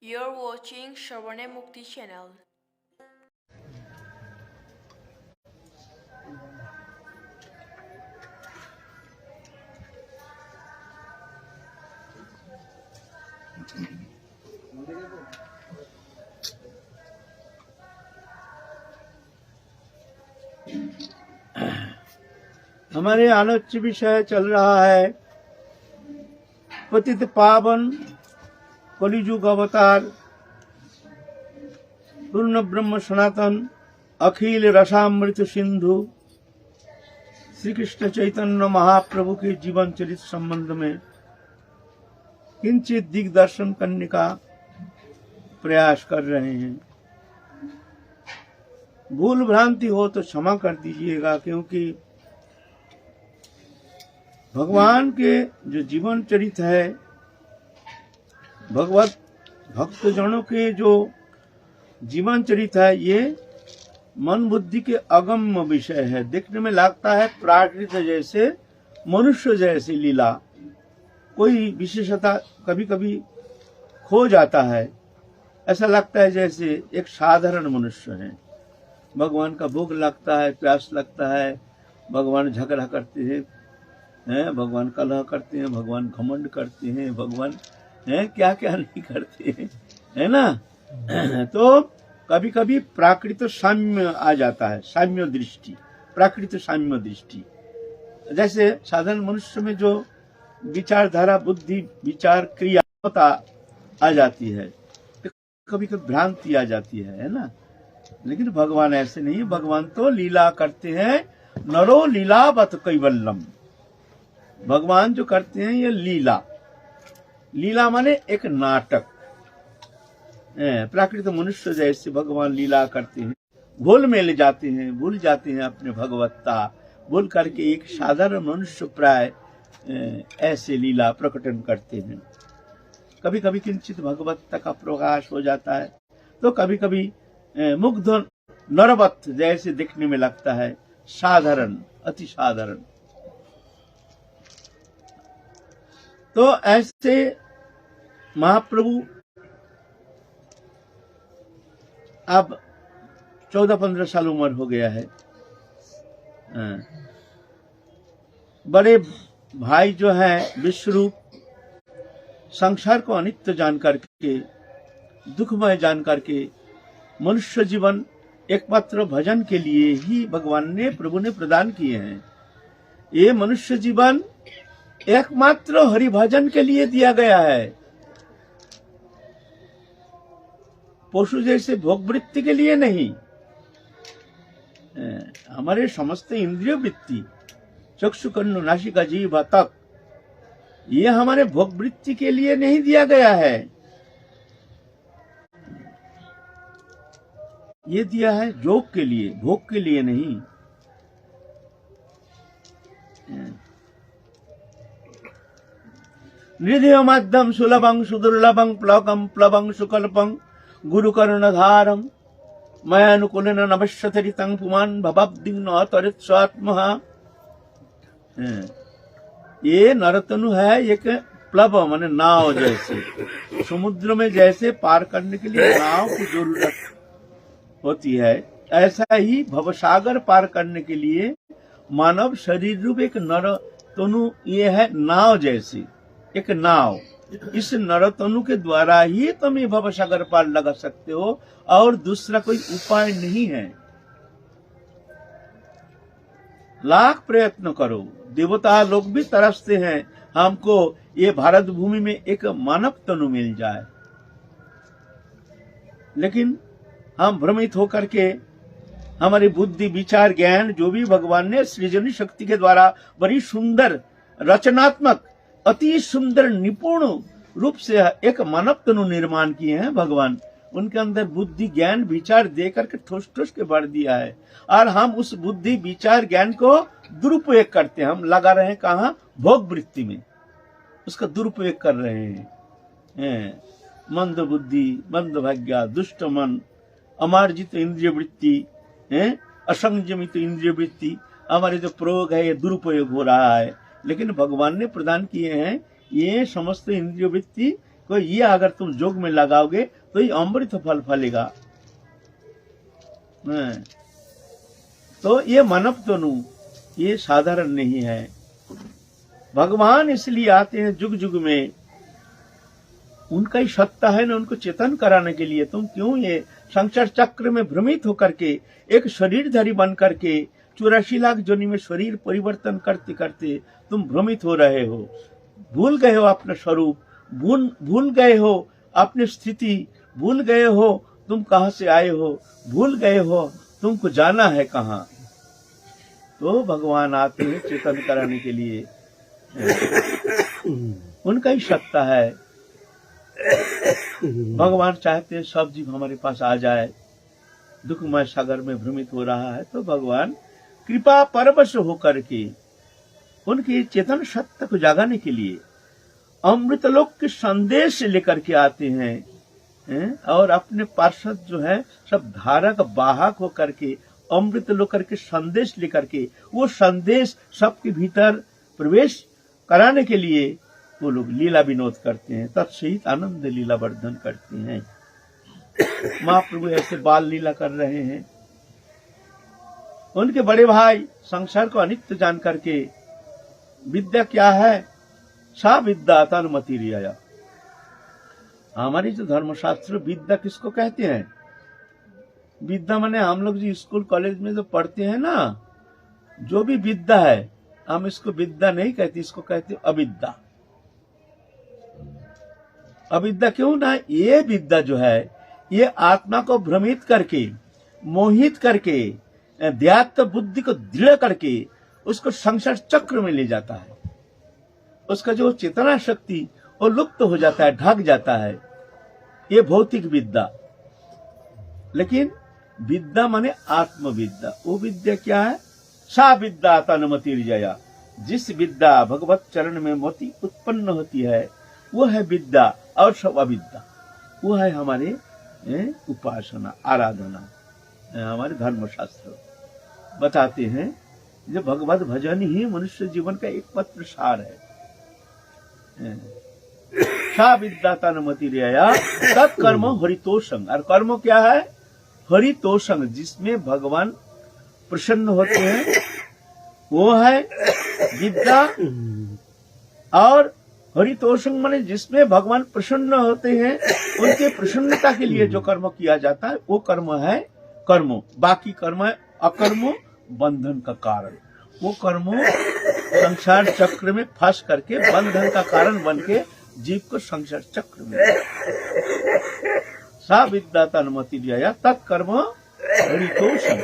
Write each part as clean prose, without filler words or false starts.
You're watching Shravane Mukti channel. हमारे आलोच्य विषय चल रहा है पतित पावन कलिजुग अवतार पूर्ण ब्रह्म सनातन अखिल रसामृत सिंधु श्री कृष्ण चैतन्य महाप्रभु के जीवन चरित संबंध में किंचित दिग्दर्शन करने का प्रयास कर रहे हैं। भूल भ्रांति हो तो क्षमा कर दीजिएगा, क्योंकि भगवान के जो जीवन चरित है, भगवत भक्तजनों के जो जीवन चरित है, ये मन बुद्धि के अगम्य विषय है। देखने में लगता है प्राकृत जैसे, मनुष्य जैसी लीला, कोई विशेषता कभी कभी खो जाता है। ऐसा लगता है जैसे एक साधारण मनुष्य है। भगवान का भोग लगता है, प्यास लगता है, भगवान झगड़ा करते हैं, भगवान कलह करते हैं, भगवान घमंड करते हैं, भगवान क्या क्या नहीं करते हैं, है ना। तो कभी कभी प्राकृत साम्य आ जाता है, साम्य दृष्टि, प्राकृत साम्य दृष्टि। जैसे साधारण मनुष्य में जो विचारधारा, बुद्धि, विचार, क्रिया आ जाती है, कभी कभी भ्रांति आ जाती है ना। लेकिन भगवान ऐसे नहीं, भगवान तो लीला करते हैं। नरो लीलावत कैवल्यम, भगवान जो करते हैं ये लीला। लीला माने एक नाटक। प्राकृत मनुष्य जैसे भगवान लीला करते हैं, भूल में जाते हैं, भूल जाते हैं अपने भगवत्ता, भूल करके एक साधारण मनुष्य प्राय ऐसे लीला प्रकटन करते हैं। कभी कभी किंचित भगवत्ता का प्रकाश हो जाता है, तो कभी कभी मुग्ध नरवत जैसे दिखने में लगता है, साधारण, अति साधारण। तो ऐसे महाप्रभु अब 14-15 साल उम्र हो गया है। बड़े भाई जो है विश्वरूप, संसार को अनित्य जान करके, दुखमय जान करके, मनुष्य जीवन एकमात्र भजन के लिए ही भगवान ने, प्रभु ने प्रदान किए हैं। ये मनुष्य जीवन एकमात्र हरि भजन के लिए दिया गया है। पशु जैसे भोग वृत्ति के लिए नहीं। हमारे समस्त इंद्रिय वृत्ति, चक्षु, कर्ण, नासिका, जीभ तक, ये हमारे भोग वृत्ति के लिए नहीं दिया गया है। ये दिया है जोग के लिए, भोग के लिए नहीं। निधेय मध्यम सुलभं सुदुर्लभं प्लवकं प्लवं सुकल्पं गुरुकर्णधारं मयानुकूलेन नभश्यतरितं पुमान् भवब्दिग्न तरित स्वात्मः। ये नरतनु है एक प्लव माने नाव जैसे, समुद्र में जैसे पार करने के लिए नाव की जरूरत होती है, ऐसा ही भवसागर पार करने के लिए मानव शरीर रूप एक नर तनु, ये है नाव जैसी एक नाव। इस नर तनु के द्वारा ही तुम ये भवसागर पार लगा सकते हो, और दूसरा कोई उपाय नहीं है। लाख प्रयत्न करो, देवता लोग भी तरसते हैं हमको ये भारत भूमि में एक मानव तनु मिल जाए, लेकिन हम भ्रमित होकर के हमारी बुद्धि, विचार, ज्ञान जो भी भगवान ने सृजनी शक्ति के द्वारा बड़ी सुंदर, रचनात्मक, अति सुंदर, निपुण रूप से एक मानव तनु निर्माण किए हैं भगवान, उनके अंदर बुद्धि, ज्ञान, विचार दे करके ठोस ठोस के भर दिया है। और हम उस बुद्धि, विचार, ज्ञान को दुरुपयोग करते हैं। हम लगा रहे हैं कहाँ? भोग वृत्ति में, उसका दुरुपयोग कर रहे हैं। मंद बुद्धि, मंद भाग्य, दुष्ट मन, अमार्जित इंद्रिय वृत्ति, असंयमित इंद्रिय वृत्ति, हमारे जो प्रयोग है ये दुरुपयोग हो रहा है। लेकिन भगवान ने प्रदान किए हैं ये समस्त इंद्रिय वृत्ति कोई ये अगर तुम जोग में लगाओगे तो ये अमृत फल फलेगा। तो ये मानव तनु ये साधारण नहीं है। भगवान इसलिए आते हैं जुग जुग में, उनका ही सत्ता है ना उनको चेतन कराने के लिए। तुम क्यों ये संसार चक्र में भ्रमित होकर के एक शरीरधारी बन करके 84 लाख जोनि में शरीर परिवर्तन करते करते तुम भ्रमित हो रहे हो, भूल गए हो अपना स्वरूप, भूल गए हो अपनी स्थिति, भूल गए हो तुम कहां से आए हो, भूल गए हो तुमको जाना है कहां। तो भगवान आते हैं चेतन कराने के लिए, उनका ही सत्ता है। भगवान चाहते हैं सब जीव हमारे पास आ जाए, दुखमय सागर में भ्रमित हो रहा है तो भगवान कृपा परवश होकर के उनकी चेतन सत्ता को जगाने के लिए अमृतलोक के संदेश लेकर के आते हैं और अपने पार्षद जो है सब धारक वाहक होकर के अमृत लोक के संदेश लेकर के वो संदेश सबके भीतर प्रवेश कराने के लिए वो लोग लीला विनोद करते हैं, तत्सहित आनंद लीला वर्धन करते हैं। महाप्रभु ऐसे बाल लीला कर रहे हैं। उनके बड़े भाई संसार को अनित्य जान करके विद्या क्या है, सा विद्या तन्मति रिया। हमारी जो धर्मशास्त्र विद्या किसको कहते हैं? विद्या माने हम लोग जो स्कूल कॉलेज में जो पढ़ते हैं ना, जो भी विद्या है हम इसको विद्या नहीं कहते, इसको कहते अविद्या। अविद्या क्यों ना, ये विद्या जो है ये आत्मा को भ्रमित करके मोहित करके अध्यात्म बुद्धि को दृढ़ करके उसको संसार चक्र में ले जाता है। उसका जो चेतना शक्ति वो लुप्त हो जाता है, ढक जाता है। ये भौतिक विद्या। लेकिन विद्या माने आत्मविद्या। वो विद्या क्या है? सा विद्या तन्मति रिजया। जिस विद्या भगवत चरण में मोती उत्पन्न होती है वो है विद्या, और सब अविद्या वो है हमारे उपासना आराधना। हमारे धर्मशास्त्र बताते हैं जो भगवत भजन ही मनुष्य जीवन का एकमात्र सार है। सा विद्या तन्मति रिजया तत्कर्म हरितोषं। और कर्म क्या है? हरितोषं, जिसमें भगवान प्रसन्न होते हैं वो है विद्या। और हरितोषं माने जिसमें भगवान प्रसन्न होते हैं, उनके प्रसन्नता के लिए जो कर्म किया जाता है वो कर्म है कर्म। बाकी कर्म है अकर्म, बंधन का कारण। वो कर्म संसार चक्र में फंस करके बंधन का कारण बन के जीव को संसार चक्र में। सा विद्या तन्मति रिजया तत्कर्म हरितोषं।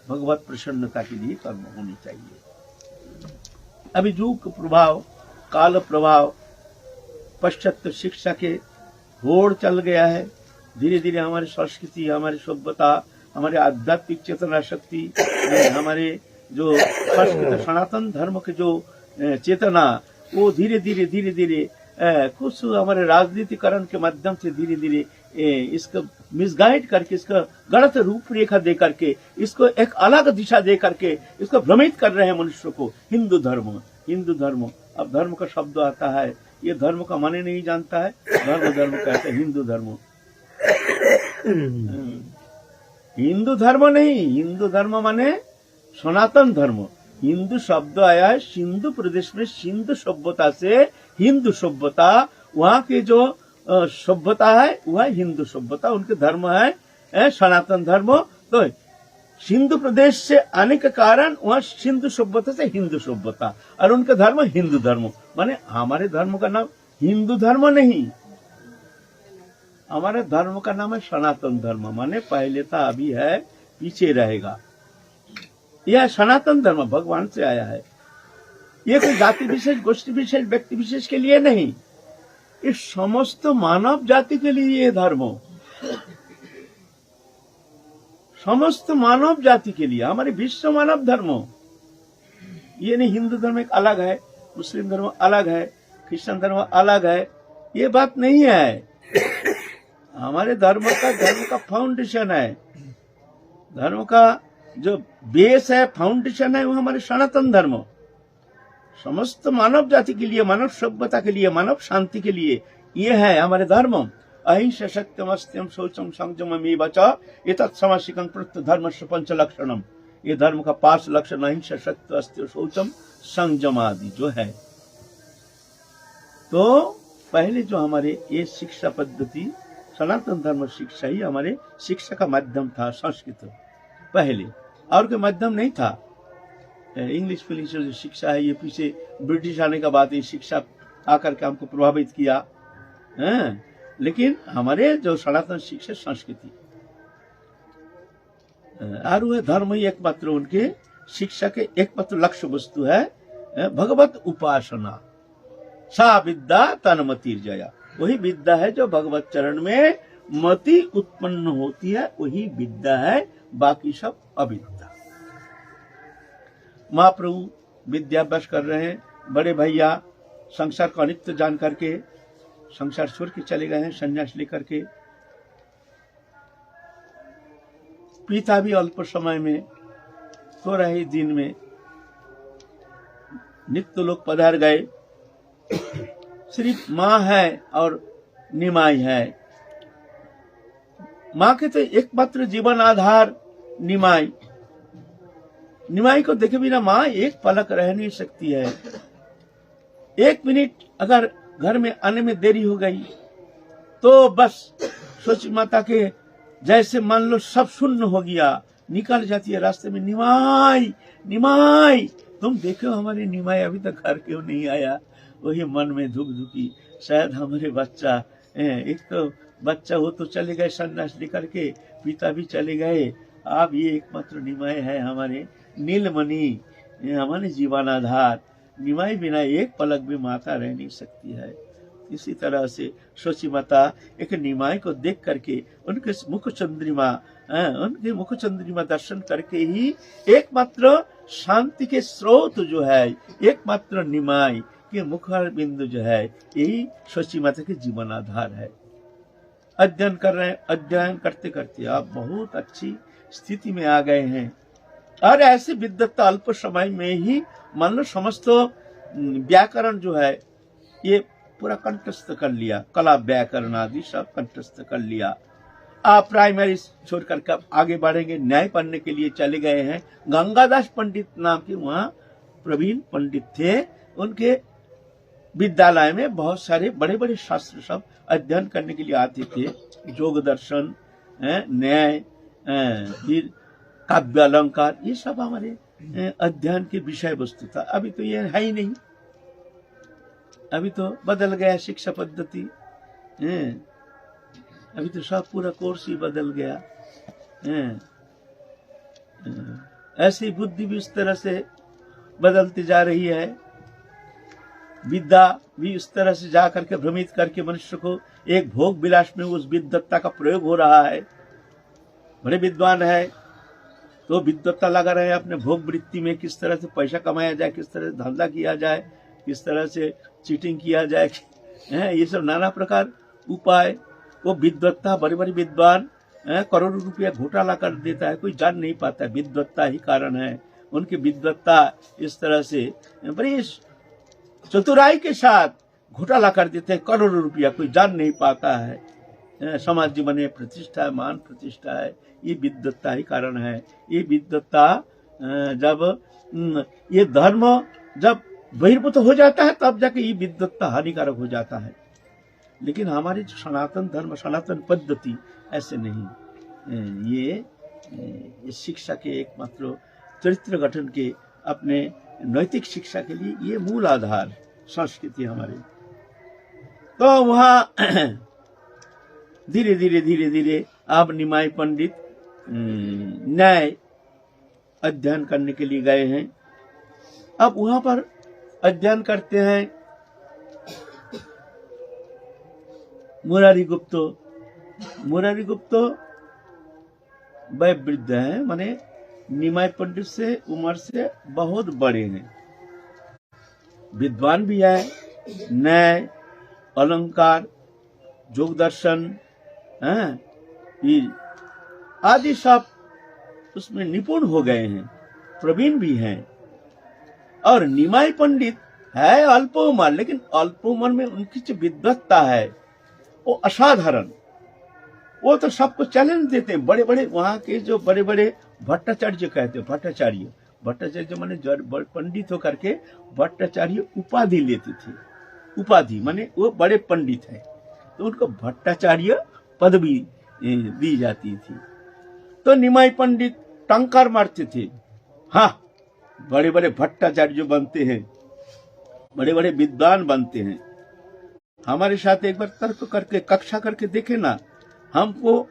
भगवत प्रसन्नता के लिए कर्म होनी चाहिए। अभी युग प्रभाव, काल प्रभाव, पाश्चात्य शिक्षा के होड़ चल गया है। धीरे धीरे हमारी संस्कृति, हमारी सभ्यता, हमारे आध्यात्मिक चेतना शक्ति, हमारे जो संस्कृत सनातन धर्म के जो चेतना वो धीरे धीरे कुछ हमारे राजनीतिकरण के माध्यम से धीरे धीरे इसको मिसगाइड करके, इसका गलत रूपरेखा दे करके, इसको एक अलग दिशा दे करके इसको भ्रमित कर रहे हैं मनुष्य को। हिंदू धर्म। अब धर्म का शब्द आता है, ये धर्म का माने नहीं जानता है, धर्म कहते हैं हिंदू धर्म। हिंदू धर्म नहीं, हिंदू धर्म माने सनातन धर्म। हिंदू शब्द आया है सिंधु प्रदेश में, सिंधु सभ्यता से हिंदू सभ्यता, वहाँ के जो सभ्यता है वह हिंदू सभ्यता, उनके धर्म है सनातन धर्म। तो सिंधु प्रदेश से आने के कारण वहाँ सिंधु सभ्यता से हिंदू सभ्यता, और उनका धर्म हिंदू धर्म। माने हमारे धर्म का नाम हिंदू धर्म नहीं, हमारे धर्म का नाम है सनातन धर्म। माने पहले था, अभी है, पीछे रहेगा। यह सनातन धर्म भगवान से आया है। ये कोई जाति विशेष, गोष्ठी विशेष, व्यक्ति विशेष के लिए नहीं, इस समस्त मानव जाति के लिए ये धर्म, समस्त मानव जाति के लिए, हमारे विश्व मानव धर्म। ये नहीं हिंदू धर्म एक अलग है, मुस्लिम धर्म अलग है, क्रिश्चियन धर्म अलग है, ये बात नहीं है। हमारे धर्म का फाउंडेशन है, धर्म का जो बेस है, फाउंडेशन है, वो हमारे सनातन धर्म। समस्त मानव जाति के लिए, मानव सभ्यता के लिए, मानव शांति के लिए ये है हमारे धर्म। अहिंसा सत्यम अस्त्यम शौचम संयमम ये बचा ये तत्समासिकं प्रत्य धर्म पंच लक्षणम। ये धर्म का 5 लक्षण अहिंसा सत्य अस्त्य शौचम संयम आदि जो है। तो पहले जो हमारे ये शिक्षा पद्धति सनातन धर्म शिक्षा ही हमारे शिक्षा का माध्यम था। संस्कृत पहले और कोई माध्यम नहीं था। इंग्लिश फिलिश जो शिक्षा है ये पीछे ब्रिटिश आने का बाद ये शिक्षा आकर के हमको प्रभावित किया है। लेकिन हमारे जो सनातन शिक्षा संस्कृति और वह धर्म ही एकमात्र उनके शिक्षा के एकमात्र लक्ष्य वस्तु है। भगवत उपासना सा विद्या तन्मतिर्जया। वही विद्या है जो भगवत चरण में मति उत्पन्न होती है, वही विद्या है, बाकी सब अविद्या। महाप्रभु विद्याभ्यास कर रहे हैं। बड़े भैया संसार का अनित्य जान करके संसार छोड़ के चले गए हैं संन्यास लेकर के। पिता भी अल्प समय में थोड़ा ही दिन में नित्य लोग पधार गए। सिर्फ माँ है और निमाई है। माँ के तो एकमात्र जीवन आधार निमाई। निमाई को देखे बिना माँ एक पलक रह नहीं सकती है। 1 मिनट अगर घर में आने में देरी हो गई तो बस सोच माता के जैसे मान लो सब शून्य हो गया, निकल जाती है रास्ते में, निमाई निमाई तुम देखो हमारी निमाई अभी तक घर क्यों नहीं आया। वही मन में धुक धुकी, शायद हमारे बच्चा, एक तो बच्चा वो तो चले गए सन्यास लेकर के, पिता भी चले गए, आप ये एकमात्र निमाई है हमारे नीलमणि, हमारे जीवनाधार। निमाई बिना एक पलक भी माता रह नहीं सकती है। इसी तरह से सोची माता एक निमाई को देख करके उनके मुख चंद्रिमा दर्शन करके ही एकमात्र शांति के स्रोत जो है, एकमात्र निमाई के मुखार बिंदु जो है, यही सोची माता के जीवन आधार है। अध्ययन कर रहे हैं, अध्ययन करते करते आप बहुत अच्छी स्थिति में आ गए हैं और ऐसी विद्वत्ता अल्प समय में ही मान लो समस्त व्याकरण जो है ये पूरा कंठस्थ कर लिया, कला व्याकरण आदि सब कंठस्थ कर लिया। आप प्राइमरी छोड़ करके आगे बढ़ेंगे, न्याय पढ़ने के लिए चले गए हैं। गंगादास पंडित नाम के वहाँ प्रवीण पंडित थे, उनके विद्यालय में बहुत सारे बड़े बड़े शास्त्र सब अध्ययन करने के लिए आते थे। योग दर्शन, न्याय, फिर काव्य अलंकार, ये सब हमारे अध्ययन के विषय वस्तु था। अभी तो ये है ही नहीं, अभी तो बदल गया शिक्षा पद्धति। अभी तो सब पूरा कोर्स ही बदल गया। ऐसी बुद्धि भी उस तरह से बदलती जा रही है। विद्या भी उस तरह से जा करके भ्रमित करके मनुष्य को एक भोग विलास में उस विद्वत्ता का प्रयोग हो रहा है। बड़े विद्वान है तो विद्वत्ता लगा रहे हैं अपने भोग वृत्ति में, किस तरह से पैसा कमाया जाए, किस तरह से धंधा किया जाए, किस तरह से चीटिंग किया जाए, ये सब नाना प्रकार उपाय। वो विद्वत्ता, बड़े बड़े विद्वान करोड़ों रुपया घोटाला कर देता है, कोई जान नहीं पाता। विद्वत्ता ही कारण है, उनकी विद्वत्ता इस तरह से बड़ी चतुराई के साथ घोटाला कर देते हैं, करोड़ों रुपया, कोई जान नहीं पाता है। समाज जीवन में प्रतिष्ठा है, मान प्रतिष्ठा है, ये विद्वत्ता ही कारण है। ये विद्वत्ता जब ये धर्म जब बहिर्भूत हो जाता है तब जाके ये विद्वत्ता हानिकारक हो जाता है। लेकिन हमारी जो सनातन धर्म, सनातन पद्धति ऐसे नहीं। ये शिक्षा के एकमात्र चरित्र गठन के, अपने नैतिक शिक्षा के लिए ये मूल आधार संस्कृति हमारी। तो वहाँ धीरे धीरे अब निमाई पंडित न्याय अध्ययन करने के लिए गए हैं। अब वहां पर अध्ययन करते हैं मुरारी गुप्तो वह वृद्ध हैं, माने निमाई पंडित से उम्र से बहुत बड़े हैं, विद्वान भी है, न्याय अलंकार योग दर्शन आदि सब उसमें निपुण हो गए हैं, प्रवीण भी हैं। और निमाई पंडित है अल्प उम्र, लेकिन अल्प उम्र में उनकी जो विद्वत्ता है वो असाधारण। वो तो सबको चैलेंज देते हैं। बड़े बड़े वहां के जो बड़े बड़े भट्टाचार्य कहते हैं, भट्टाचार्य माने पंडित होकर के भट्टाचार्य उपाधि लेते थे। उपाधि माने वो बड़े पंडित है, तो उनको भट्टाचार्य पदवी दी जाती थी। तो निमाई पंडित टंकार मारते थे। हाँ, बड़े बड़े भट्टाचार्य बनते हैं, बड़े बड़े विद्वान बनते हैं। हमारे साथ एक बार तर्क करके कक्षा करके देखे ना, हमको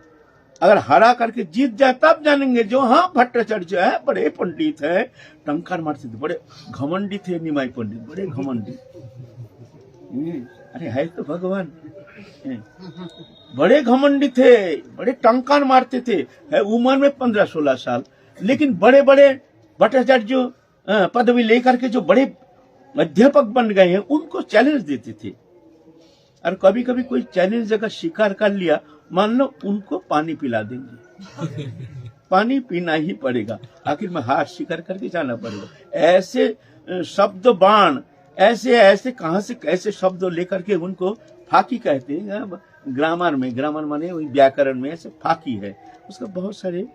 अगर हरा करके जीत जाए तब जानेंगे जो हाँ भट्टाचार्य है, बड़े पंडित है। टंकार मारते थे, बड़े घमंडी थे निमाई पंडित, बड़े घमंडी। अरे है तो भगवान, बड़े घमंडी थे, बड़े टंकार मारते थे। है उम्र में 15-16 साल, लेकिन बड़े बड़े भट्टाचार्य पदवी लेकर के जो बड़े अध्यापक बन गए हैं उनको चैलेंज देते थे। और कभी कभी कोई चैलेंज अगर स्वीकार कर लिया, मान लो उनको पानी पिला देंगे, पानी पीना ही पड़ेगा, आखिर में हार स्वीकार करके जाना पड़ेगा। ऐसे शब्द बाण, ऐसे ऐसे कहां से कैसे शब्द लेकर के उनको फाकी कहते हैं। ग्रामर में, ग्रामर माने वही व्याकरण में ऐसे फाकी है, उसका बहुत सारे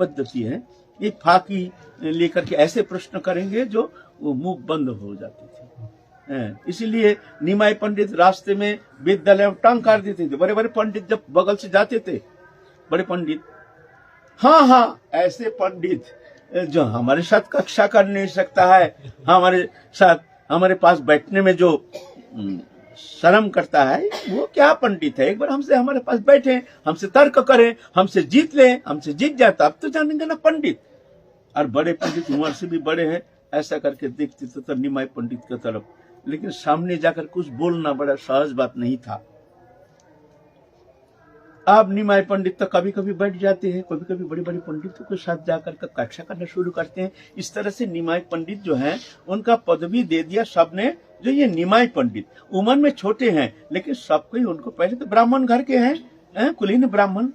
पद्धति है। ये फाकी लेकर के ऐसे प्रश्न करेंगे जो वो मुंह बंद हो जाते थे। इसीलिए निमाई पंडित रास्ते में विद्यालय में टंकार देते थे। बड़े बड़े पंडित जब बगल से जाते थे, बड़े पंडित, हाँ ऐसे पंडित जो हमारे साथ कक्षा कर नहीं सकता है, हमारे साथ हमारे पास बैठने में जो शर्म करता है, वो क्या पंडित है। एक बार हमसे हमारे पास बैठे, हमसे तर्क करें, हमसे जीत ले, हमसे जीत जाए तब तो जानेंगे ना पंडित। और बड़े पंडित उम्र से भी बड़े हैं, ऐसा करके देखते तो निमाई पंडित की तरफ, लेकिन सामने जाकर कुछ बोलना बड़ा सहज बात नहीं था। अब निमाई पंडित तो कभी कभी बैठ जाते हैं, कभी कभी बड़े बड़े पंडितों के साथ जाकर के कक्षा करना शुरू करते हैं। इस तरह से निमाई पंडित जो हैं उनका पदवी दे दिया सबने। जो ये निमाई पंडित उम्र में छोटे हैं, लेकिन सबको ही उनको, पहले तो ब्राह्मण घर के हैं, कुलीन ब्राह्मण,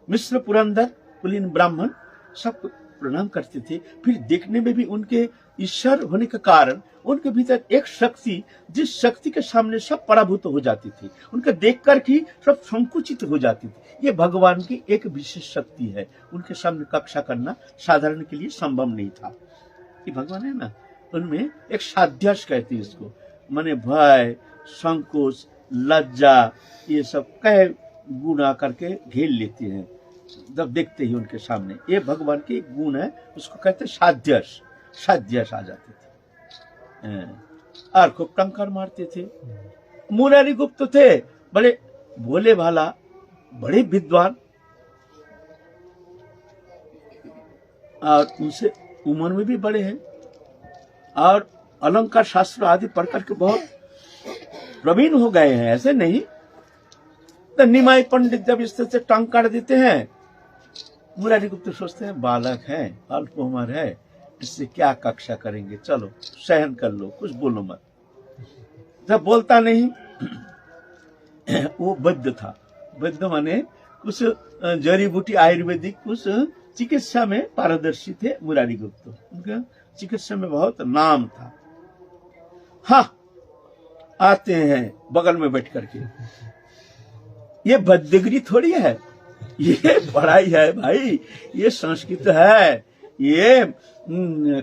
मिश्र पुरंदर कुलीन ब्राह्मण, सबको प्रणाम करते थे। फिर देखने में भी उनके ईश्वर होने के कारण उनके भीतर एक शक्ति, जिस शक्ति के सामने सब पराभूत हो जाती थी, उनके देखकर ही सब संकुचित हो जाती थी। ये भगवान की एक विशेष शक्ति है। उनके सामने कक्षा करना साधारण के लिए संभव नहीं था। ये भगवान है ना, उनमें एक साध्यास कहते हैं इसको, माने भय, संकोच, लज्जा, ये सब कह गुण आकर के घेर लेते हैं जब देखते ही उनके सामने। ये भगवान के गुण है, उसको कहते हैं साध्यास। साध्यास आ जाते थे और खूब टंकार मारते थे। मुरारी गुप्त थे, बड़े भोले भाला, बड़े विद्वान, और उनसे उम्र में भी बड़े हैं, और अलंकार शास्त्र आदि पढ़ करके बहुत प्रवीण हो गए हैं, ऐसे नहीं। तो निमाई पंडित जब इस तरह से टंकार देते हैं, मुरारी गुप्त सोचते हैं बालक है, अल्प उम्र है, इससे क्या कक्षा करेंगे, चलो सहन कर लो, कुछ बोलो मत। जब बोलता नहीं, वो वैद्य था। वैद्य माने कुछ जड़ी बूटी आयुर्वेदिक कुछ चिकित्सा में पारदर्शी थे मुरारी गुप्त, उनका चिकित्सा में बहुत नाम था। हाँ, आते हैं बगल में बैठ करके, ये वैद्यगिरी थोड़ी है, ये पढ़ाई है भाई, ये संस्कृत है, ये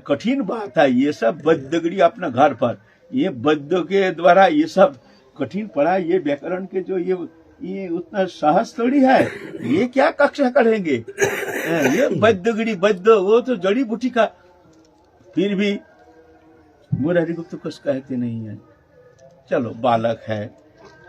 कठिन बात है। ये सब वैद्यगिरी अपना घर पर, ये वैद्य के द्वारा ये सब कठिन पढ़ाई, ये व्याकरण के जो ये उतना साहस थोड़ी है, ये क्या कक्षा करेंगे। ये वैद्यगिरी, वैद्य वो तो जड़ी बूटी का। फिर भी मुरारी गुप्त कुछ कहते नहीं है, चलो बालक है,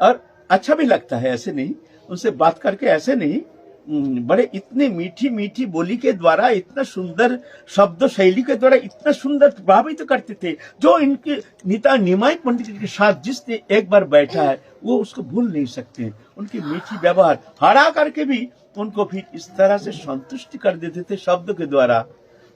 और अच्छा भी लगता है, ऐसे नहीं उनसे बात करके, ऐसे नहीं। बड़े इतने मीठी मीठी बोली के द्वारा, इतना सुंदर शब्द शैली के द्वारा इतना सुंदर प्रभावित करते थे। जो इनके नेता निमाई पंडित के साथ जिसने एक बार बैठा है वो उसको भूल नहीं सकते। उनकी मीठी व्यवहार हरा करके भी उनको फिर इस तरह से संतुष्ट कर देते थे शब्द के द्वारा।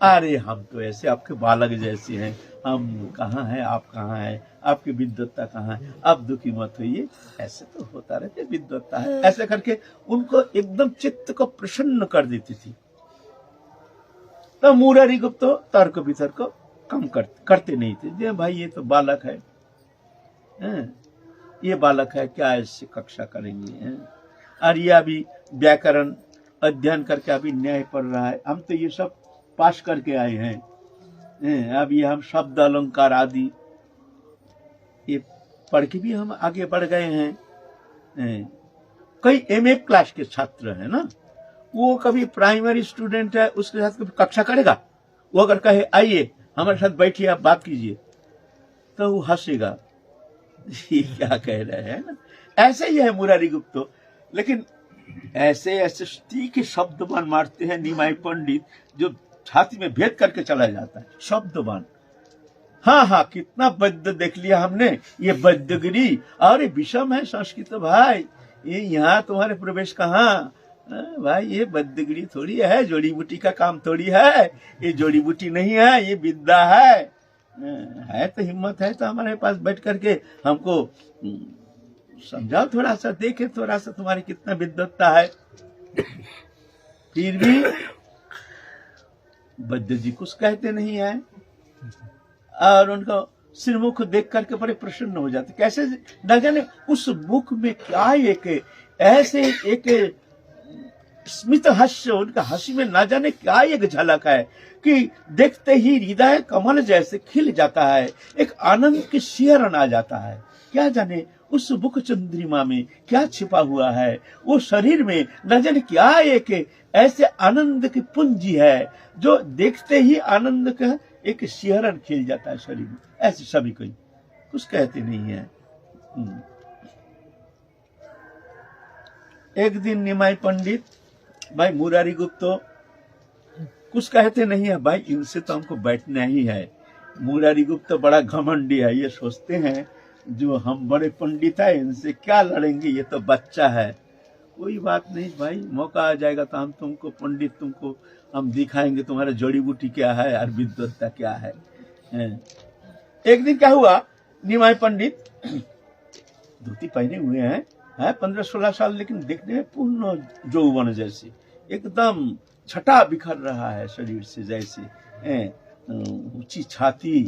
अरे हम तो ऐसे आपके बालक जैसे हैं, हम कहाँ हैं, आप कहाँ हैं, आपकी विद्वत्ता कहाँ है, आप दुखी मत होइए, ऐसे तो होता रहता, विद्वत्ता है, ऐसे करके उनको एकदम चित्त को प्रसन्न कर देती थी। तो मुरारी गुप्त तर्क वितर्क कम करते नहीं थे। जे भाई ये तो बालक है, ये बालक है, क्या इससे कक्षा करेंगे, और ये अभी व्याकरण अध्ययन करके अभी न्याय पढ़ रहा है। हम तो ये सब पास करके आए हैं, अभी हम शब्द अलंकार आदि ये पढ़ के भी हम आगे बढ़ गए हैं। कई एमए क्लास के छात्र हैं ना, वो कभी प्राइमरी स्टूडेंट है, उसके साथ कभी कक्षा करेगा? वो अगर कहे आइए हमारे साथ बैठिए आप बात कीजिए, तो वो हंसेगा, ये क्या कह रहे हैं ना। ऐसे ही है मुरारी गुप्तो। लेकिन ऐसे ऐसे तीखे शब्दबान मारते हैं निमाई पंडित, जो छाती में भेद करके चला जाता है। शब्दबान, हाँ हाँ, कितना वैद्य देख लिया हमने, ये वैद्यगिरी और ये विषम है संस्कृत भाई। ये यहाँ तुम्हारे प्रवेश कहाँ भाई, ये वैद्यगिरी थोड़ी है, जोड़ी बूटी का काम थोड़ी है, ये जोड़ी बूटी नहीं है, ये विद्या है तो हिम्मत है तो हमारे पास बैठ करके हमको समझाओ, थोड़ा सा देखे, थोड़ा सा तुम्हारी कितना विद्वत्ता है। फिर भी वैद्य जी कुछ कहते नहीं है, और उनको सिरमुख देख करके बड़े प्रसन्न हो जाते। कैसे न जाने उस मुख में क्या एक ऐसे एक स्मित हास्य, उनका हंसी में ना जाने क्या एक झलक है कि देखते ही हृदय कमल जैसे खिल जाता है, एक आनंद की सिहरन आ जाता है। क्या जाने उस मुख चंद्रिमा में क्या छिपा हुआ है, वो शरीर में न जाने क्या एक ऐसे आनंद की पूंजी है, जो देखते ही आनंद का एक सिहरन खिल जाता है शरीर में। ऐसे सभी कोई कुछ कहते नहीं है। एक दिन निमाई पंडित भाई मुरारी गुप्तो कुछ कहते नहीं है, भाई इनसे तो हमको बैठना ही है। मुरारी गुप्तो बड़ा घमंडी है, ये सोचते हैं जो हम बड़े पंडित है, इनसे क्या लड़ेंगे, ये तो बच्चा है। कोई बात नहीं भाई, मौका आ जाएगा तो हम तुमको पंडित, तुमको हम दिखाएंगे तुम्हारा जड़ी बूटी क्या है और विद्वत्ता क्या है। एक दिन क्या हुआ, निमाई पंडित धोती पहने हुए हैं, 15-16 साल, लेकिन देखने में पूर्ण यौवन जैसे, एकदम छटा बिखर रहा है शरीर से, जैसे ऊंची छाती,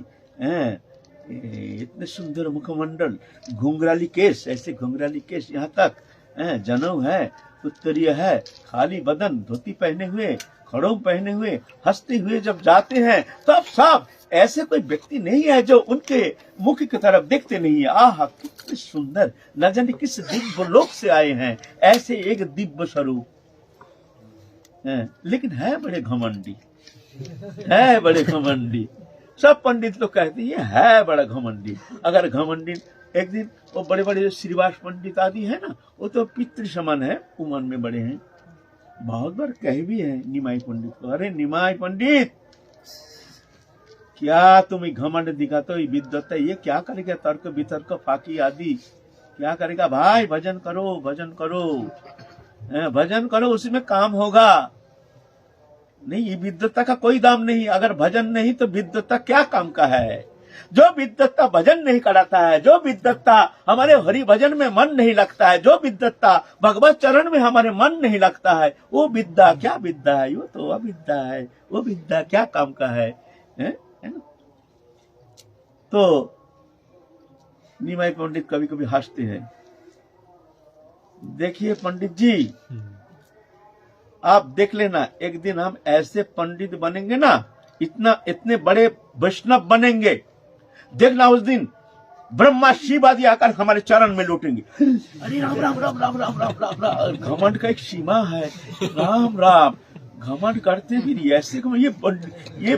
इतने सुंदर मुखमंडल, घुंघराली केस, ऐसे घुंघराली केस यहाँ तक, जनेऊ है, उत्तरीय है, खाली बदन, धोती पहने हुए, खड़ों पहने हुए, हंसते हुए जब जाते हैं तब सब ऐसे कोई व्यक्ति नहीं है जो उनके मुख की तरफ देखते नहीं है। आह कितने सुंदर, न जाने किस दिव्य लोक से आए हैं, ऐसे एक दिव्य स्वरूप। लेकिन है बड़े घमंडी, है बड़े घमंडी। सब पंडित लोग कहते हैं है बड़ा घमंडी। अगर घमंडी, एक दिन वो बड़े बड़े श्रीवास पंडित आदि है ना, वो तो पितृ समान है, उमन में बड़े हैं, बहुत बार कहे भी है निमाई पंडित को, अरे निमाई पंडित क्या तुम घमंड दिखाते हो, विद्वत्ता ये क्या करेगा, तर्क वितर्क फाकी आदि क्या करेगा भाई, भजन करो, भजन करो, भजन करो, उसी में काम होगा। नहीं, ये विद्वत्ता का कोई दाम नहीं, अगर भजन नहीं तो विद्वत्ता क्या काम का है। जो विद्वत्ता भजन नहीं कराता है, जो विद्वत्ता हमारे हरि भजन में मन नहीं लगता है, जो विद्वत्ता भगवत चरण में हमारे मन नहीं लगता है, वो विद्या क्या विद्या है, वो तो अविद्या है, वो विद्या क्या काम का है ना। तो निमाई पंडित कभी कभी हंसते हैं, देखिए पंडित जी आप देख लेना, एक दिन हम ऐसे पंडित बनेंगे ना, इतने बड़े वैष्णव बनेंगे, देखना उस दिन ब्रह्मा शिव आदि आकर हमारे चरण में लौटेंगे। अरे राम राम राम राम राम राम राम राम, घमंड का एक सीमा है, राम राम घमंड करते भी ऐसे, ये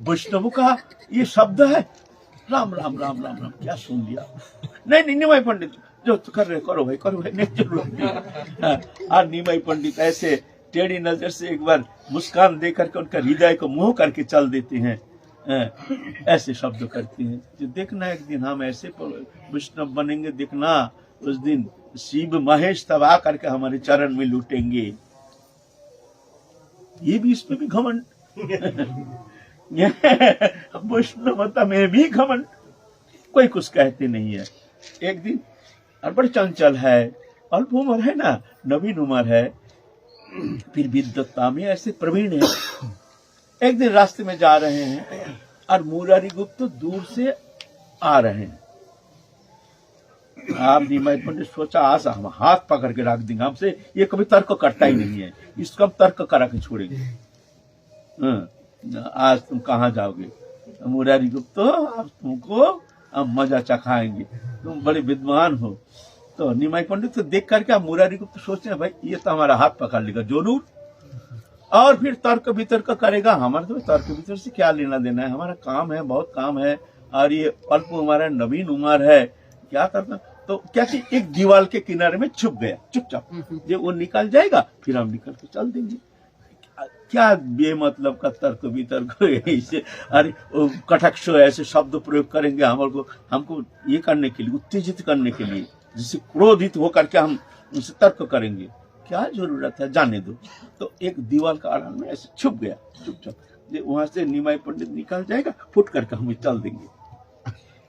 वैष्णव का ये शब्द है, राम राम राम राम राम, क्या सुन लिया। नहीं निमाई पंडित जो कर रहे करो भाई, करो भाई, नहीं जरूर। और निमाई पंडित ऐसे टेढ़ी नजर से एक बार मुस्कान दे करके उनका हृदय को मोह करके चल देते हैं, ऐसे शब्द करते हैं। जो देखना एक दिन हम ऐसे वैष्णव बनेंगे, देखना उस दिन शिव महेश तब आ करके हमारे चरण में लूटेंगे। ये भी, इसमें भी घमंड, वैष्णवता में भी घमंड, कोई कुछ कहते नहीं है। एक दिन और बड़े चंचल है, अल्प उम्र है ना, नवीन उम्र है, फिर विद्वत्ता में ऐसे प्रवीण है। एक दिन रास्ते में जा रहे हैं, और मुरारी गुप्त दूर से आ रहे हैं। आप निमाई पंडित सोचा आज हम हाथ पकड़ के रख देंगे, हमसे ये कभी तर्क करता ही नहीं है, इसको हम तर्क करा के छोड़ेंगे। आज तुम कहाँ जाओगे? मुरारी गुप्त आज तुमको हम मजा चखाएंगे, तुम बड़े विद्वान हो। तो निमाई पंडित को देख करके आप मुरारी गुप्त सोचते हैं भाई ये तो हमारा हाथ पकड़ लेगा जरूर, और फिर तर्क वितर्क करेगा। हमारा तो तर्क वितर्क से क्या लेना देना है, हमारा काम है, बहुत काम है, और ये अल्प हमारा नवीन उम्र है, क्या करना। तो क्या कि एक दीवार के किनारे में छुप गया चुपचाप, जब वो निकल जाएगा फिर हम निकल के चल देंगे। क्या बेमतलब का तर्क वितर्क ऐसे, अरे कटाक्ष ऐसे शब्द प्रयोग करेंगे हमको ये करने के लिए, उत्तेजित करने के लिए, जिससे क्रोधित होकर के हम उनसे तर्क करेंगे। क्या जरूरत है, जाने दो। तो एक दीवार का आड़ में ऐसे छुप गया चुपचाप, वहां से निमाई पंडित निकल जाएगा, फुट करके हम चल देंगे।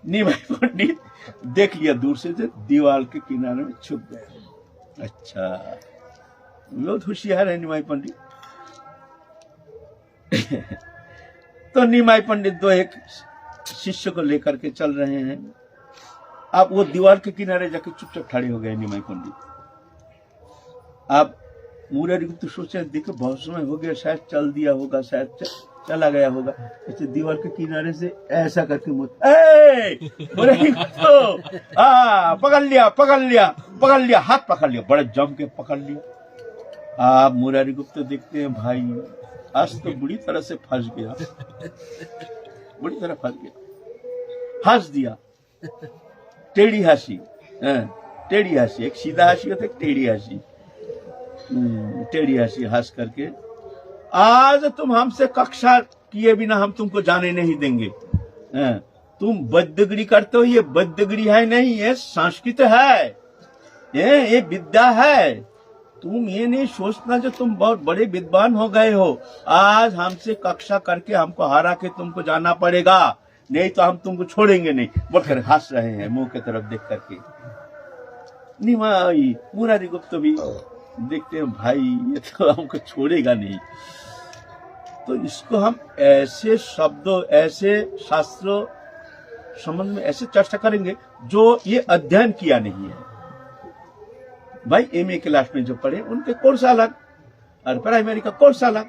निमाई पंडित देख लिया दूर से, दीवार के किनारे में छुप गया। अच्छा, बहुत होशियार है निमाई पंडित। तो निमाई पंडित दो एक शिष्य को लेकर के चल रहे हैं। आप वो दीवार के किनारे जाके चुपचाप खड़े हो गए निमाई पंडित। आप मुरारी गुप्त सोचे देखो बहुत समय हो गया, शायद चल दिया होगा, शायद चला गया होगा। ऐसे दीवार के किनारे से ऐसा करके मुरारी गुप्त पकड़ लिया पकड़ लिया पकड़ लिया, हाथ पकड़ लिया, बड़े जम के पकड़ लिया। आप मुरारी गुप्त देखते हैं भाई आज तो बुरी तरह से फंस गया, बुरी तरह फंस गया। हंस दिया, टेढ़ी हंसी, टेढ़ी हंसी, एक सीधा हंसी होता है, एक टेढ़ी हंसी। टेढ़ी हंसी हंस करके, आज तुम हमसे कक्षा किए बिना हम तुमको जाने नहीं देंगे। तुम बद्दगिरी करते हो, ये बद्दगिरी है नहीं, ये संस्कृत है, ये विद्या है। तुम ये नहीं सोचना जो तुम बहुत बड़े विद्वान हो गए हो, आज हमसे कक्षा करके हमको हरा के तुमको जाना पड़ेगा, नहीं तो हम तुमको छोड़ेंगे नहीं। बोलकर हंस रहे हैं मुंह की तरफ देख करके। निमाई मुरारी गुप्त भी देखते हैं भाई ये तो हमको छोड़ेगा नहीं, तो इसको हम ऐसे शब्दों, ऐसे शास्त्रों संबंध में ऐसे चर्चा करेंगे जो ये अध्ययन किया नहीं है। भाई एमए क्लास में जो पढ़े उनके कोर्स अलग, और प्राइमरी का कोर्स अलग।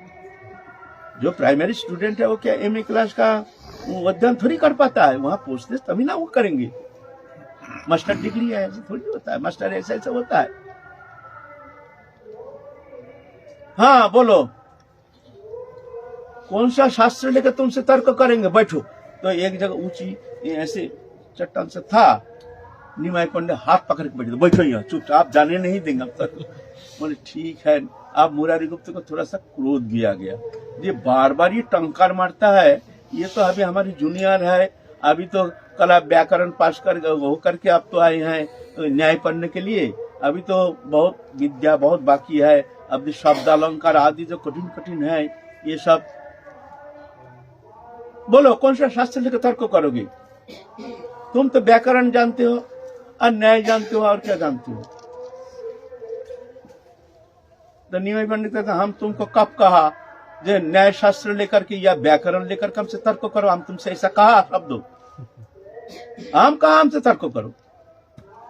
जो प्राइमरी स्टूडेंट है वो क्या एमए क्लास का अध्ययन थोड़ी कर पाता है, वहां पूछते तभी ना वो करेंगे। मास्टर डिग्री है ऐसे थोड़ी होता है, मास्टर ऐसा ऐसा होता है। हाँ बोलो, कौन सा शास्त्र लेकर तुमसे तर्क करेंगे, बैठो। तो एक जगह ऊंची ऐसे चट्टान से था, निमाई पंडित हाथ पकड़ के बैठे, बैठो यहाँ चुपचाप, जाने नहीं देंगे अब तक। बोले ठीक है। अब मुरारी गुप्त को थोड़ा सा क्रोध भी आ गया, ये बार बार ये टंकार मारता है, ये तो अभी हमारी जूनियर है, अभी तो कला व्याकरण पास कर हो करके आप तो आए हैं तो न्याय पढ़ने के लिए, अभी तो बहुत विद्या बहुत बाकी है, अभी शब्द अलंकार आदि जो कठिन कठिन है ये सब। बोलो कौन सा शास्त्र लेकर तर्क करोगे? तुम तो व्याकरण जानते हो और न्याय जानते हो, और क्या जानते हो? तो निमाई पंडित कहते हम तुमको कब कहा जो न्याय शास्त्र लेकर के या व्याकरण लेकर के हमसे तर्क करो? हम तुमसे ऐसा कहा शब्द? हम कहा हमसे तर्क करो?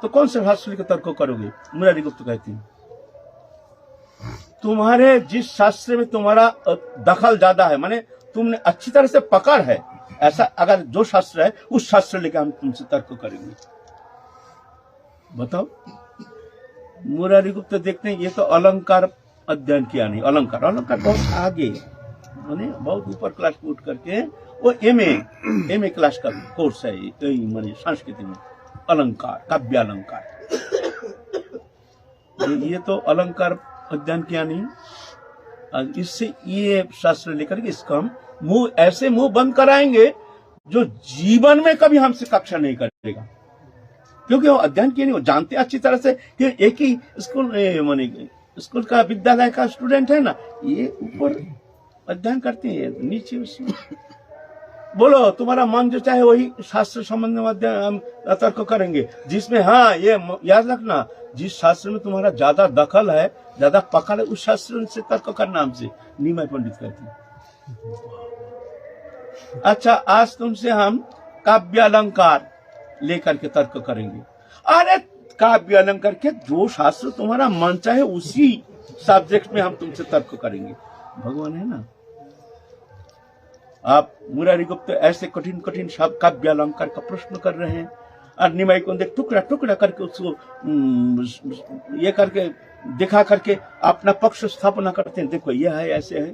तो कौन से शास्त्र लेकर तर्क करोगे? मुरारी गुप्त कहती है तुम्हारे जिस शास्त्र में तुम्हारा दखल ज्यादा है, माने तुमने अच्छी तरह से पकड़ है, ऐसा अगर जो शास्त्र है उस शास्त्र लेकर हम तुमसे तर्क करेंगे। बताओ। मुरारी गुप्त देखते हैं ये तो अलंकार अध्ययन किया नहीं, अलंकार बहुत आगे, माने बहुत ऊपर क्लास में उठ करके वो एमए क्लास का कोर्स है, माने संस्कृत में अलंकार, काव्य अलंकार। ये तो अलंकार अध्ययन किया नहीं, इससे ये शास्त्र लेकर के इसका हम मुंह बंद कराएंगे जो जीवन में कभी हमसे कक्षा नहीं करेगा, क्योंकि वो अध्ययन किए नहीं, वो जानते अच्छी तरह से कि एक ही स्कूल का विद्यालय का स्टूडेंट है ना, ये ऊपर अध्ययन करते हैं, नीचे उसमें। बोलो तुम्हारा मन जो चाहे वही शास्त्र संबंध में अध्ययन तर्क करेंगे, जिसमें हाँ ये याद रखना, जिस शास्त्र में तुम्हारा ज्यादा दखल है, ज्यादा पकड़ है, उस शास्त्र से तर्क करना हमसे। निमाई पंडित कहते हैं अच्छा, आज तुमसे हम काव्य अलंकार लेकर के तर्क करेंगे। अरे काव्य अलंकार के जो शास्त्र तुम्हारा मन चाहे उसी सब्जेक्ट में हम तुमसे तर्क करेंगे। भगवान है ना। आप मुरारी गुप्त ऐसे कठिन कठिन शब्द काव्य अलंकार का प्रश्न कर रहे हैं और निमाई को देख टुकड़ा टुकड़ा करके उसको ये करके दिखा करके अपना पक्ष स्थापना करते हैं। देखो यह है, ऐसे है।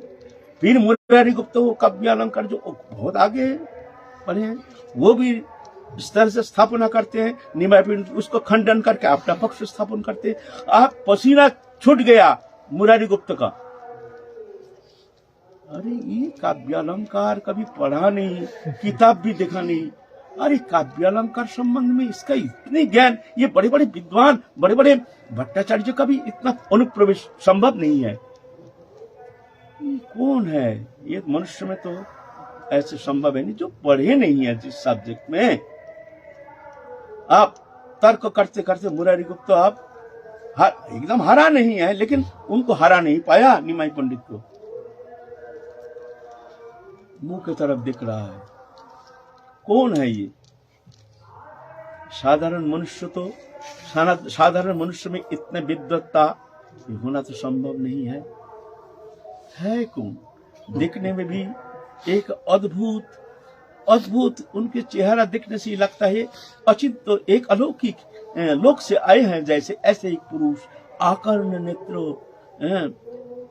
फिर मुरारी गुप्त वो काव्य अलंकार जो बहुत आगे पढ़े हैं वो भी इस तरह से स्थापना करते हैं। निमाई पंडित उसको खंडन करके अपना पक्ष स्थापन करते हैं। आप पसीना छूट गया मुरारी गुप्त का। अरे ये काव्य अलंकार कभी पढ़ा नहीं, किताब भी देखा नहीं। अरे काव्य अलंकार संबंध में इसका इतने ज्ञान, ये बड़े बड़े विद्वान बड़े बड़े भट्टाचार्य का भी इतना अनुप्रवेश संभव नहीं है। ये कौन है? ये मनुष्य में तो ऐसे संभव है नहीं जो पढ़े नहीं है जिस सब्जेक्ट में। आप तर्क करते करते मुरारी गुप्त आप एकदम हरा नहीं है, लेकिन उनको हरा नहीं पाया निमाई पंडित को। मुंह की तरफ दिख रहा है। कौन है ये? साधारण मनुष्य तो साधारण मनुष्य में इतने विद्वत्ता होना तो संभव नहीं है। है कौन? दिखने में भी एक अद्भुत अद्भुत उनके चेहरा दिखने से लगता है अचिंत, तो एक अलौकिक लोक से आए हैं जैसे। ऐसे एक पुरुष, आकर्ण नेत्रों,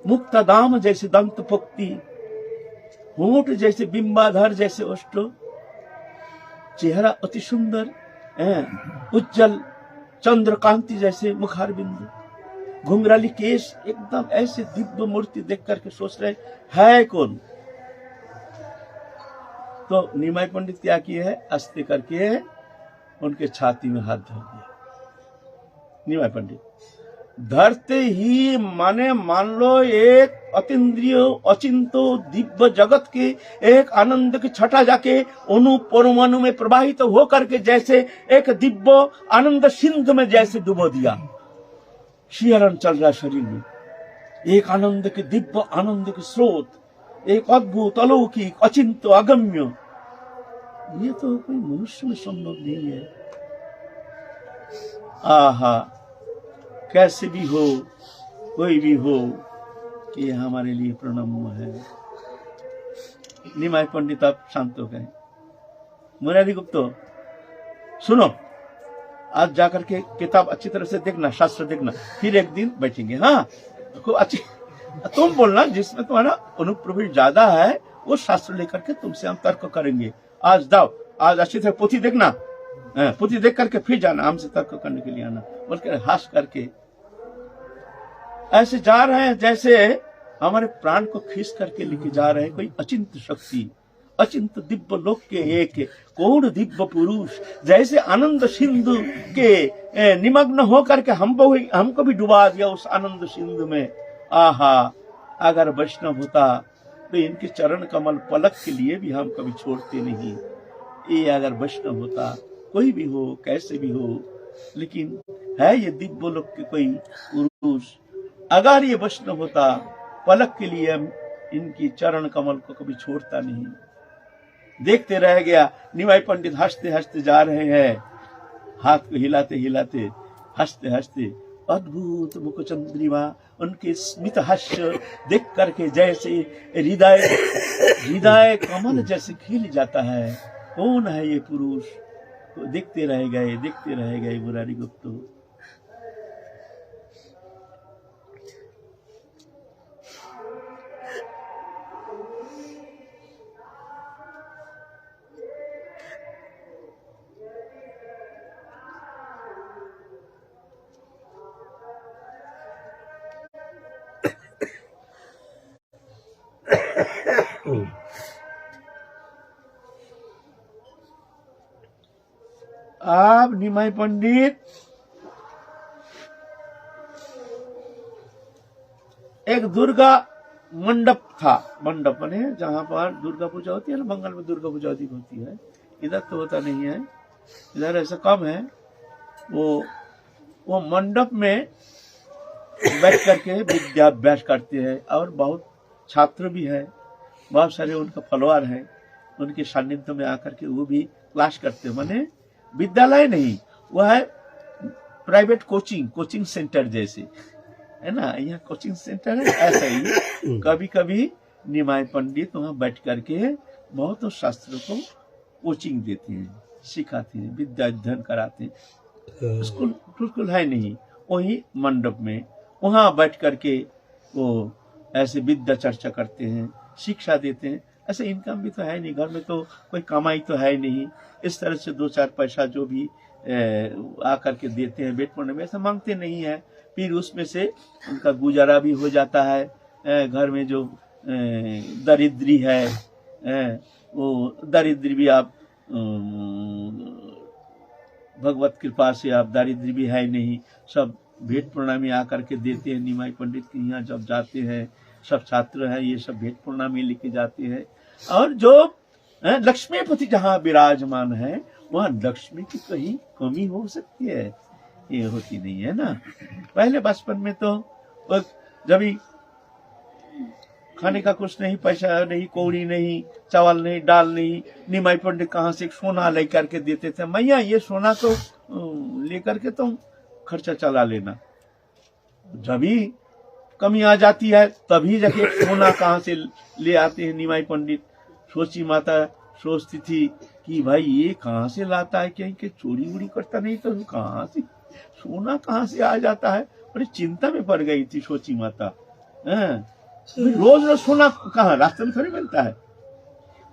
मुक्तादाम जैसे दंत पुक्ति, होंठ जैसे बिंबाधर जैसे ओष्ठ, चेहरा अति सुंदर, उज्जवल चंद्रकांति जैसे मुखार बिंदु, घुंघराली केश, एकदम ऐसे दिव्य मूर्ति देख करके सोच रहे है कौन। तो निमाई पंडित क्या किए है? अस्ते करके उनके छाती में हाथ धर दिया। निमाई पंडित धरते ही माने मान लो एक अतीन्द्रिय अचिंतो दिव्य जगत के एक आनंद की छटा जाके अणु परमाणु में प्रवाहित होकर के जैसे एक दिव्य आनंद सिंधु में जैसे डुबो दिया। शिहरण चल रहा शरीर में, एक आनंद के दिव्य आनंद के स्रोत, एक अद्भुत अलौकिक अचिंत्य अगम्य। ये तो कोई मनुष्य में संभव नहीं है। आहा, कैसे भी हो, कोई भी हो, ये हमारे लिए प्रणम्य है। निमाई पंडित आप शांत हो गए। मुरारी गुप्त सुनो, आज जाकर के किताब अच्छी तरह से देखना, शास्त्र देखना, फिर एक दिन बैठेंगे। हाँ, खूब अच्छी तुम बोलना जिसमें तुम्हारा अनुप्रवेश ज्यादा है वो शास्त्र लेकर के तुमसे हम तर्क करेंगे। आज जाओ, आज अच्छी तरह पोथी देखना, पोथी देख करके फिर जाना, हमसे तर्क करने के लिए आना। बोलकर हास करके ऐसे जा रहे हैं जैसे हमारे प्राण को खींच करके लेके जा रहे हैं कोई अचिंत शक्ति, अचिंत दिव्य लोक के एक कौन दिव्य पुरुष जैसे आनंद सिंधु के निमग्न होकर के हमको भी डुबा दिया उस आनंद सिंधु में। आहा, अगर वैष्णव होता तो इनके चरण कमल पलक के लिए भी हम कभी छोड़ते नहीं। ये अगर वैष्णव होता, कोई भी हो, कैसे भी हो, लेकिन है ये दिव्य लोक के कोई पुरुष, अगर ये वैष्णव होता पलक के लिए हम इनकी चरण कमल को कभी छोड़ता नहीं। देखते रह गया। निमाई पंडित हंसते हंसते जा रहे हैं, हाथ को हिलाते हिलाते, हंसते हंसते। अद्भुत मुख चंद्रिमा, उनके स्मित हास्य देख करके जैसे हृदय कमल जैसे खिल जाता है। कौन है ये पुरुष? तो देखते रह गए मुरारी गुप्त। अब निमाई पंडित एक दुर्गा मंडप था, मंडप बने जहां पर दुर्गा पूजा होती है ना, बंगाल में दुर्गा पूजा अधिक होती है, इधर तो होता नहीं है, इधर ऐसा कम है। वो मंडप में बैठ करके विद्याभ्यास करते हैं और बहुत छात्र भी है, बहुत सारे उनका फॉलोअर है। उनके सानिध्य में आकर के वो भी क्लास करते हैं। माने विद्यालय नहीं, वह है प्राइवेट कोचिंग सेंटर जैसे है ना, यहाँ कोचिंग सेंटर है ऐसा ही। कभी कभी निमाय पंडित वहाँ बैठ करके बहुत शास्त्रों को कोचिंग देते हैं, सिखाते हैं, विद्या अध्ययन कराते हैं। स्कूल है नहीं, वही मंडप में वहाँ बैठ करके वो ऐसे विद्या चर्चा करते हैं, शिक्षा देते हैं। ऐसे इनकम भी तो है नहीं, घर में तो कोई कमाई तो है नहीं। इस तरह से 2-4 पैसा जो भी आकर के देते हैं वेट पढ़ने में, ऐसा मांगते नहीं है। फिर उसमें से उनका गुजारा भी हो जाता है। घर में जो दरिद्री है, वो दरिद्री भी आप भगवत कृपा से आप दारिद्र्य भी है नहीं, सब भेंट प्रणामी आकर के देते हैं। निमाई पंडित के यहाँ जब जाते हैं, सब छात्र हैं ये सब भेंट प्रणामी लेके जाते हैं। और जो लक्ष्मीपति जहाँ विराजमान है वहाँ लक्ष्मी की कहीं कमी हो सकती है? ये होती नहीं है ना। पहले बचपन में तो जब ही खाने का कुछ नहीं, पैसा नहीं, कौड़ी नहीं, चावल नहीं, दाल नहीं, निमाई पंडित कहाँ से सोना लेकर के देते थे। मैया ये सोना तो लेकर के तुम खर्चा चला लेना। जब भी कमी आ जाती है तभी जाके सोना कहाँ से ले आते हैं निमाई पंडित। सोची माता सोचती थी कि भाई ये कहाँ से लाता है, कहीं के चोरी वोरी करता नहीं तो कहाँ से सोना कहाँ से आ जाता है। बड़ी चिंता में पड़ गई थी सोची माता। रोज रोज सोना कहाँ, रास्ते में थोड़ी मिलता है।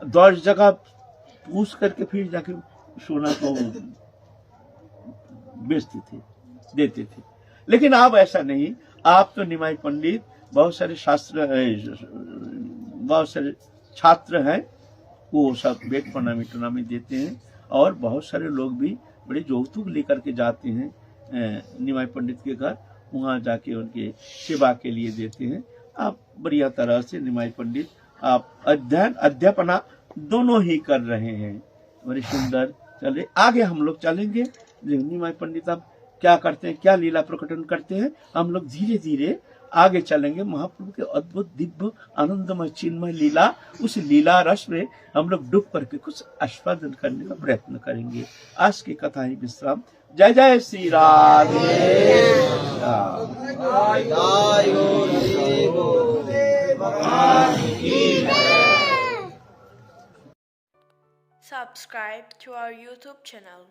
10 जगह पूछ करके फिर जाके सोना को बेचते थे, देते थे। लेकिन अब ऐसा नहीं, आप तो निमाई पंडित बहुत सारे शास्त्र, बहुत सारे छात्र हैं, वो सब वेट प्रणामी टनामी देते हैं। और बहुत सारे लोग भी बड़े यौतुक लेकर के जाते हैं निमाई पंडित के घर, वहाँ जाके उनके सेवा के लिए देते हैं। आप बढ़िया तरह से निमाई पंडित आप अध्ययन अध्यापना दोनों ही कर रहे हैं, बड़ी सुंदर चल रहे। आगे हम लोग चलेंगे, निमाई पंडित अब क्या करते हैं, क्या लीला प्रकटन करते हैं, हम लोग धीरे धीरे आगे चलेंगे। महाप्रभु के अद्भुत दिव्य आनंदमय चिन्मय लीला, उस लीला रस में हम लोग डूब करके कुछ आस्वादन करने का प्रयत्न करेंगे। आज की कथा ही विश्राम। जय जय Shri Radhe. Subscribe to our YouTube channel.